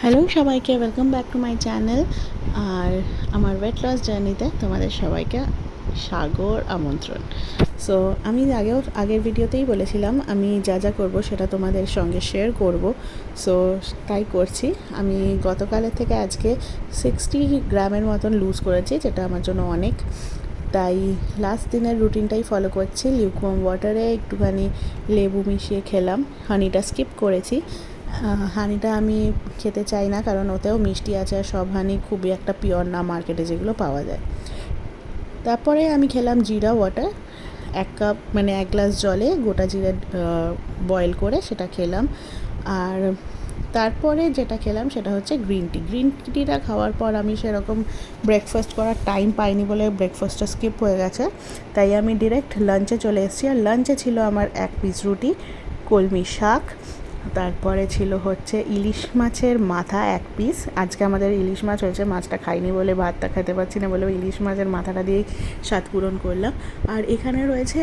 Hello সবাইকে, welcome back to my channel. আর আমার ওয়েট লস জার্নিতে তোমাদের সবাইকে সাগর আমন্ত্রণ। সো আমি আগের ভিডিওতেই বলেছিলাম আমি যা যা করবো সেটা তোমাদের সঙ্গে শেয়ার করব। সো তাই করছি। আমি গতকালের থেকে আজকে 60 গ্রামের মতন লুজ করেছি, যেটা আমার জন্য অনেক। তাই লাস্ট দিনের রুটিনটাই ফলো করছি। লিউকওয়ার্ম ওয়াটারে একটুখানি লেবু মিশিয়ে খেলাম, হানিটা স্কিপ করেছি। হানিটা আমি খেতে চাই না, কারণ ওতেও মিষ্টি আছে, আর সব হানি খুবই একটা পিওর না মার্কেটে যেগুলো পাওয়া যায়। তারপরে আমি খেলাম জিরা ওয়াটার, 1 কাপ মানে 1 গ্লাস জলে গোটা জিরা বয়েল করে সেটা খেলাম। আর তারপরে যেটা খেলাম সেটা হচ্ছে গ্রিন টিটা খাওয়ার পর আমি সেরকম ব্রেকফাস্ট করার টাইম পাইনি বলে ব্রেকফাস্টটা স্কিপ হয়ে গেছে। তাই আমি ডিরেক্ট লাঞ্চে চলে এসেছি। আর লাঞ্চে ছিল আমার 1 পিস রুটি, কলমি শাক, তারপরে ছিল হচ্ছে ইলিশ মাছের মাথা 1 পিস। আজকে আমাদের ইলিশ মাছ হয়েছে, মাছটা খাইনি বলে, ভাতটা খেতে পারছি না বলে ইলিশ মাছের মাথাটা দিয়েই স্বাদ পূরণ করলাম। আর এখানে রয়েছে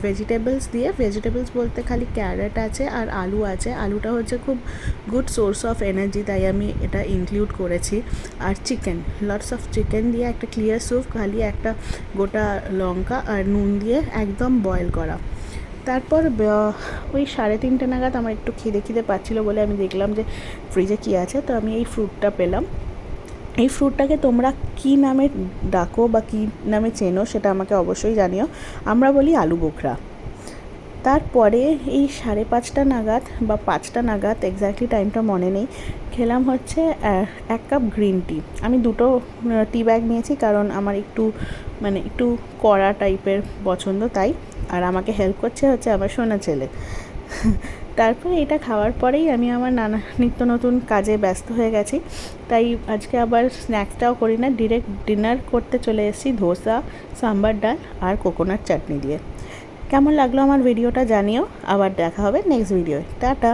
ভেজিটেবলস বলতে খালি ক্যারেট আছে আর আলু আছে। আলুটা হচ্ছে খুব গুড সোর্স অফ এনার্জি, তাই আমি এটা ইনক্লুড করেছি। আর চিকেন, লটস অফ চিকেন দিয়ে একটা ক্লিয়ার স্যুপ, খালি একটা গোটা লঙ্কা আর নুন দিয়ে একদম বয়েল করা। তারপর ওই 3:30 নাগাদ আমার একটু খিদে পাচ্ছিলো বলে আমি দেখলাম যে ফ্রিজে কী আছে, তো আমি এই ফ্রুটটা পেলাম। এই ফ্রুটটাকে তোমরা কী নামে ডাকো বা কী নামে চেনো সেটা আমাকে অবশ্যই জানিও। আমরা বলি আলু বোখরা। তারপরে এই 5:30 নাগাদ বা 5টা নাগাদ, এক্স্যাক্টলি টাইমটা মনে নেই, খেলাম হচ্ছে 1 কাপ গ্রিন টি। আমি 2টো টি ব্যাগ নিয়েছি, কারণ আমার একটু কড়া টাইপের পছন্দ, তাই। আর আমাকে হেল্প করছে হচ্ছে আমার সোনা ছেলে। তারপরে এটা খাওয়ার পরেই আমি আমার নিত্য নতুন কাজে ব্যস্ত হয়ে গেছি। তাই আজকে আবার স্ন্যাক্সটাও করি না, ডিরেক্ট ডিনার করতে চলে এসেছি ধোসা, সাম্বার ডাল আর কোকোনাট চাটনি দিয়ে। কেমন লাগলো আমার ভিডিওটা জানিও। আবার দেখা হবে নেক্সট ভিডিওয়। টাটা।